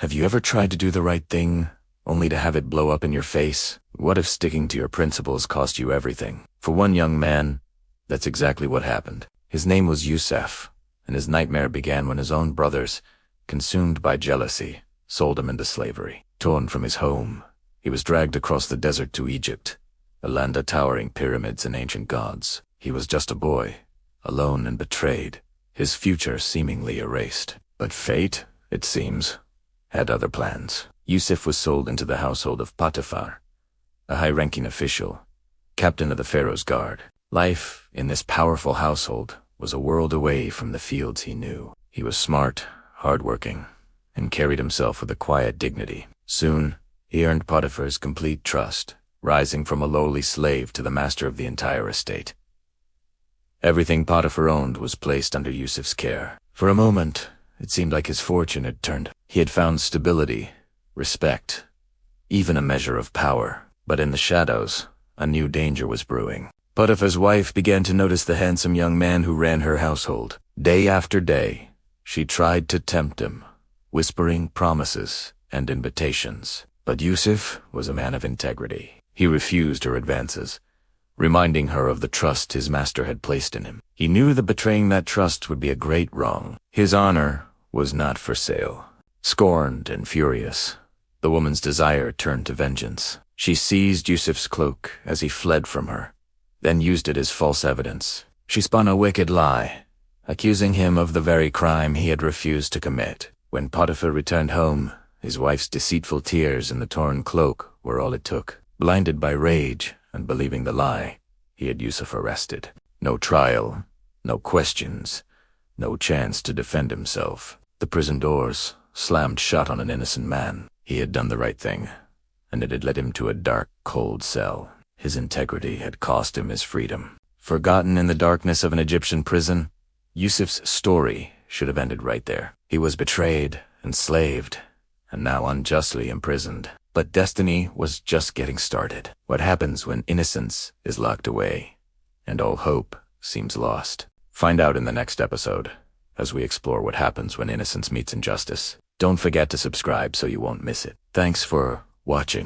Have you ever tried to do the right thing, only to have it blow up in your face? What if sticking to your principles cost you everything? For one young man, that's exactly what happened. His name was Yusuf, and his nightmare began when his own brothers, consumed by jealousy, sold him into slavery. Torn from his home, he was dragged across the desert to Egypt, a land of towering pyramids and ancient gods. He was just a boy, alone and betrayed, his future seemingly erased. But fate, it seems, had other plans. Yusuf was sold into the household of Potiphar, a high-ranking official, captain of the Pharaoh's guard. Life in this powerful household was a world away from the fields he knew. He was smart, hardworking, and carried himself with a quiet dignity. Soon, he earned Potiphar's complete trust, rising from a lowly slave to the master of the entire estate. Everything Potiphar owned was placed under Yusuf's care. For a moment, it seemed like his fortune had turned. He had found stability, respect, even a measure of power. But in the shadows, a new danger was brewing. Potiphar's wife began to notice the handsome young man who ran her household. Day after day, she tried to tempt him, whispering promises and invitations. But Yusuf was a man of integrity. He refused her advances, reminding her of the trust his master had placed in him. He knew that betraying that trust would be a great wrong. His honor was not for sale. Scorned and furious, the woman's desire turned to vengeance. She seized Yusuf's cloak as he fled from her, then used it as false evidence. She spun a wicked lie, accusing him of the very crime he had refused to commit. When Potiphar returned home, his wife's deceitful tears and the torn cloak were all it took. Blinded by rage and believing the lie, he had Yusuf arrested. No trial, no questions, no chance to defend himself. The prison doors slammed shut on an innocent man. He had done the right thing, and it had led him to a dark, cold cell. His integrity had cost him his freedom. Forgotten in the darkness of an Egyptian prison, Yusuf's story should have ended right there. He was betrayed, enslaved, and now unjustly imprisoned. But destiny was just getting started. What happens when innocence is locked away, and all hope seems lost? Find out in the next episode, as we explore what happens when innocence meets injustice. Don't forget to subscribe so you won't miss it. Thanks for watching.